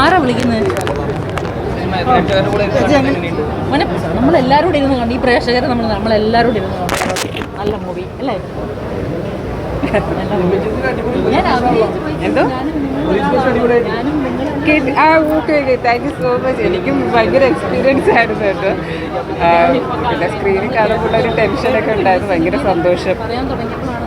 ആരാ വിളിക്കുന്നത്? നമ്മളെല്ലാവരും കൂടെ ഇരുന്ന് കണ്ടു. ഈ പ്രേക്ഷകരെ നമ്മളെല്ലാവരും കൂടെ ഇരുന്ന് കണ്ടു. നല്ല മൂവി അല്ലേ? Thank you so much. എനിക്കും ഭയങ്കര എക്സ്പീരിയൻസ് ആയിരുന്നു കേട്ടോ. പിന്നെ സ്ക്രീനിൽ കാണുമ്പോൾ ഒരു ടെൻഷനൊക്കെ ഉണ്ടായിരുന്നു. ഭയങ്കര സന്തോഷം. പറയാൻ തുടങ്ങിയപ്പോഴാണ്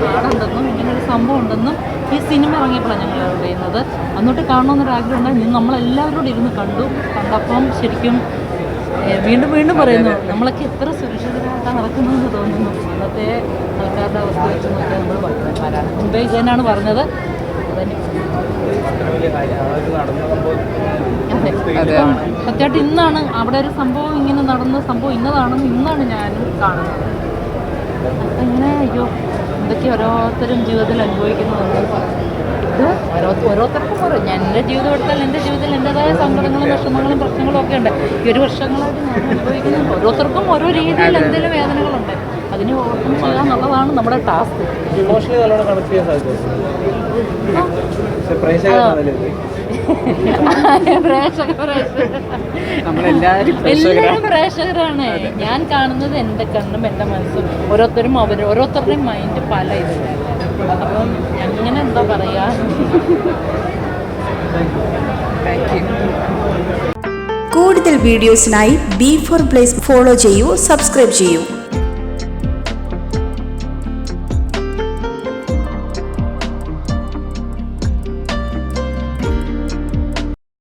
നാടുണ്ടെന്നും ഇങ്ങനൊരു സംഭവം ഉണ്ടെന്നും ഈ സിനിമ ഇറങ്ങിയപ്പോഴാണ് ഞങ്ങൾ അറിയുന്നത്. അന്നോട്ട് കാണണമെന്നൊരാഗ്രഹം ഉണ്ടായി. നമ്മളെല്ലാവരും കൂടി ഇരുന്ന് കണ്ടപ്പം ശരിക്കും വീണ്ടും വീണ്ടും പറയുന്നു, നമ്മളൊക്കെ എത്ര സുരക്ഷിതരായിട്ടാണ് നടക്കുന്നതെന്ന് തോന്നുന്നു. അന്നത്തെ ആൾക്കാരുടെ അവസ്ഥ വെച്ച് നോക്കിയാൽ നമ്മൾ ഭക്തന്മാരാണ്. മുമ്പേ ഇതന്നെയാണ് പറഞ്ഞത്. അതെ, സത്യമായിട്ട് ഇന്നാണ് അവിടെ ഒരു സംഭവം ഇങ്ങനെ നടന്ന സംഭവം ഇന്നതാണെന്ന് ഇന്നാണ് ഞാനും കാണുന്നത്. അപ്പം ഇങ്ങനെ അയ്യോ എന്തൊക്കെ ഓരോരുത്തരും ജീവിതത്തിൽ അനുഭവിക്കുന്നതുണ്ട്. ഇത് ഓരോരുത്തർക്കും ഓരോ എൻ്റെ ജീവിതം എടുത്താൽ എൻ്റെ ജീവിതത്തിൽ എൻ്റെതായ സങ്കടങ്ങളും വിഷമങ്ങളും പ്രശ്നങ്ങളും ഒക്കെ ഉണ്ട്. ഈ ഒരു വർഷങ്ങളായിട്ട് ഞാൻ അനുഭവിക്കുന്നുണ്ട്. ഓരോരുത്തർക്കും ഓരോ രീതിയിൽ എന്തെങ്കിലും വേദനകളുണ്ട്. അതിന് ഓർക്കും ചെയ്യുക എന്നുള്ളതാണ് നമ്മുടെ ടാസ്ക്. എല്ലാവരും പ്രേക്ഷകരാണ്. ഞാൻ കാണുന്നത് എൻ്റെ കണ്ണും എൻ്റെ മനസ്സും. ഓരോരുത്തരുടെയും മൈൻഡ് പല ഇതിലാണ്. അപ്പം അങ്ങനെ എന്താ പറയുക. കൂടുതൽ വീഡിയോസിനായി B4 Place ഫോളോ ചെയ്യൂ, സബ്സ്ക്രൈബ് ചെയ്യൂ.